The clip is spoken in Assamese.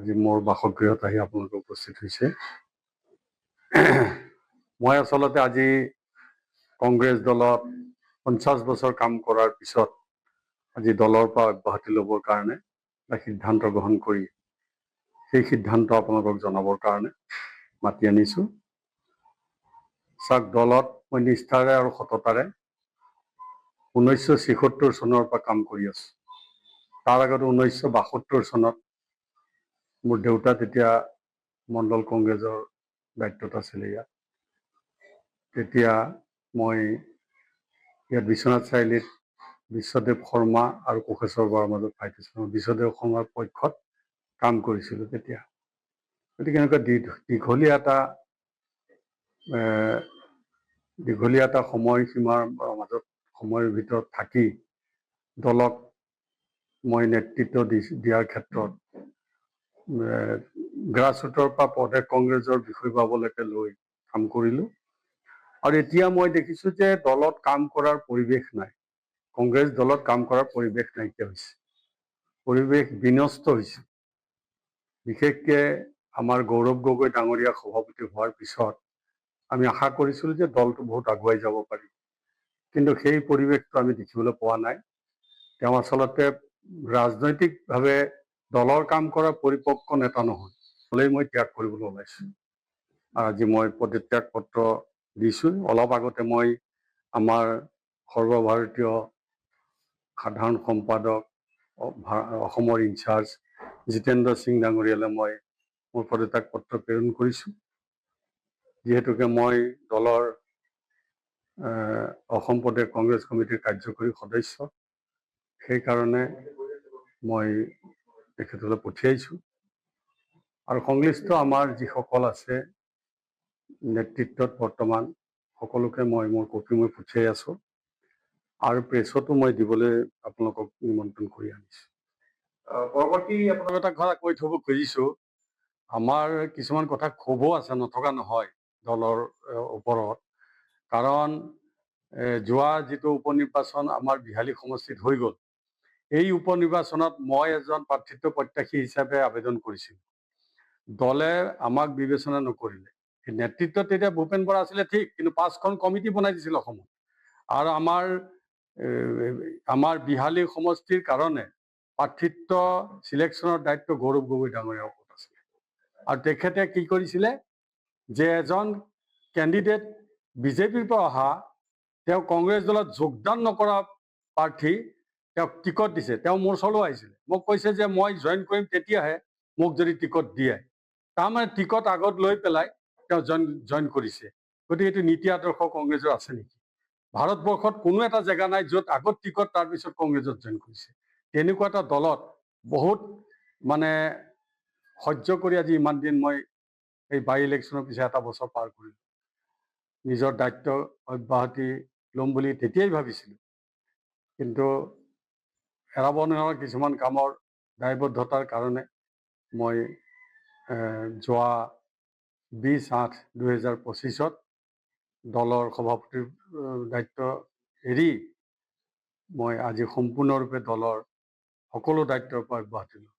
আজি মোৰ বাসগৃহত আহি আপোনালোকে উপস্থিত হৈছে। মই আচলতে আজি কংগ্ৰেছ দলত 50 বছৰ কাম কৰাৰ পিছত আজি দলৰ পৰা অব্যাহতি ল'বৰ কাৰণে এটা সিদ্ধান্ত গ্ৰহণ কৰি সেই সিদ্ধান্ত আপোনালোকক জনাবৰ কাৰণে মাতি আনিছোঁ। চাওক, দলত মই নিষ্ঠাৰে আৰু সততাৰে 1976 চনৰ পৰা কাম কৰি আছোঁ। তাৰ আগতে 1972 চনত মোৰ দেউতা তেতিয়া মণ্ডল কংগ্ৰেছৰ দায়িত্বত আছিলে ইয়াত। তেতিয়া মই ইয়াত বিশ্বনাথ চাৰিআলিত বিশ্বদেৱ শৰ্মা আৰু কোষেশ্বৰ বৰাৰ মাজত ফাইট হৈছিল। বিশ্বদেৱ শৰ্মাৰ পক্ষত কাম কৰিছিলোঁ তেতিয়া। গতিকে এনেকুৱা দীঘলীয়া এটা সময়সীমাৰ মাজত সময়ৰ ভিতৰত থাকি দলক মই নেতৃত্ব দিয়াৰ ক্ষেত্ৰত গ্ৰাছৰুটৰ পৰা প্ৰদেশ কংগ্ৰেছৰ বিষয় পাবলৈকে লৈ কাম কৰিলোঁ। আৰু এতিয়া মই দেখিছোঁ যে দলত কাম কৰাৰ পৰিৱেশ নাই। কংগ্ৰেছ দলত কাম কৰাৰ পৰিৱেশ নাইকিয়া হৈছে, পৰিৱেশ বিনষ্ট হৈছে। বিশেষকৈ আমাৰ গৌৰৱ গগৈ ডাঙৰীয়া সভাপতি হোৱাৰ পিছত আমি আশা কৰিছিলোঁ যে দলটো বহুত আগুৱাই যাব পাৰিব, কিন্তু সেই পৰিৱেশটো আমি দেখিবলৈ পোৱা নাই। তেওঁ আচলতে ৰাজনৈতিকভাৱে দলৰ কাম কৰা পৰিপক্ক নেতা নহয়, হ'লেই মই ত্যাগ কৰিবলৈ ওলাইছোঁ। আজি মই পদত্যাগ পত্ৰ দিছোঁ। অলপ আগতে মই আমাৰ সৰ্বভাৰতীয় সাধাৰণ সম্পাদক অসমৰ ইনচাৰ্জ জিতেন্দ্ৰ সিং ডাঙৰীয়ালৈ মই মোৰ পদত্যাগ পত্ৰ প্ৰেৰণ কৰিছোঁ। যিহেতুকে মই দলৰ অসম প্ৰদেশ কংগ্ৰেছ কমিটিৰ কাৰ্যকৰী সদস্য, সেইকাৰণে মই তেখেতলৈ পঠিয়াইছোঁ। আৰু সংশ্লিষ্ট আমাৰ যিসকল আছে নেতৃত্বত বৰ্তমান সকলোকে মই মোৰ কপি মই পঠিয়াই আছোঁ আৰু প্ৰেছতো মই দিবলৈ আপোনালোকক নিমন্ত্ৰণ কৰি আনিছোঁ। পৰৱৰ্তী আপোনালোক এটা কথা কৈ থ'ব খুজিছোঁ, আমাৰ কিছুমান কথা ক্ষোভো আছে, নথকা নহয় দলৰ ওপৰত। কাৰণ যোৱা যিটো উপনিৰ্বাচন আমাৰ বিহালী সমষ্টিত হৈ গ'ল, এই উপনিৰ্বাচনত মই এজন প্ৰাৰ্থিত্ব প্ৰত্যাশী হিচাপে আবেদন কৰিছিলোঁ। দলে আমাক বিবেচনা নকৰিলে। নেতৃত্বত তেতিয়া ভূপেন বৰা আছিলে ঠিক, কিন্তু 5খন কমিটি বনাই দিছিল অসমত। আৰু আমাৰ বিহালী সমষ্টিৰ কাৰণে প্ৰাৰ্থিত্ব চিলেকশ্যনৰ দায়িত্ব গৌৰৱ গগৈ ডাঙৰীয়াৰ ওপৰত আছিলে। আৰু তেখেতে কি কৰিছিলে যে এজন কেণ্ডিডেট বিজেপিৰ পৰা অহা, তেওঁ কংগ্ৰেছ দলত যোগদান নকৰা প্ৰাৰ্থী তেওঁক টিকট দিছে। তেওঁ মোৰ ওচৰলৈ আহিছিলে, মোক কৈছে যে মই জইন কৰিম তেতিয়াহে মোক যদি টিকট দিয়ে। তাৰমানে টিকট আগত লৈ পেলাই তেওঁ জইন কৰিছে। গতিকে এইটো নীতি আদৰ্শ কংগ্ৰেছৰ আছে নেকি? ভাৰতবৰ্ষত কোনো এটা জেগা নাই য'ত আগত টিকট তাৰপিছত কংগ্ৰেছত জইন কৰিছে। তেনেকুৱা এটা দলত বহুত সহ্য কৰি আজি ইমান দিন মই এই বাই ইলেকশ্যনৰ পিছত এটা বছৰ পাৰ কৰিলোঁ। নিজৰ দায়িত্ব অব্যাহতি ল'ম বুলি তেতিয়াই ভাবিছিলোঁ, কিন্তু এৰাব নোৱাৰা কিছুমান কামৰ দায়বদ্ধতাৰ কাৰণে মই যোৱা 20/8/2025 দলৰ সভাপতিৰ দায়িত্ব এৰি মই আজি সম্পূৰ্ণৰূপে দলৰ সকলো দায়িত্বৰ পৰা অব্যাহতি ল'ম।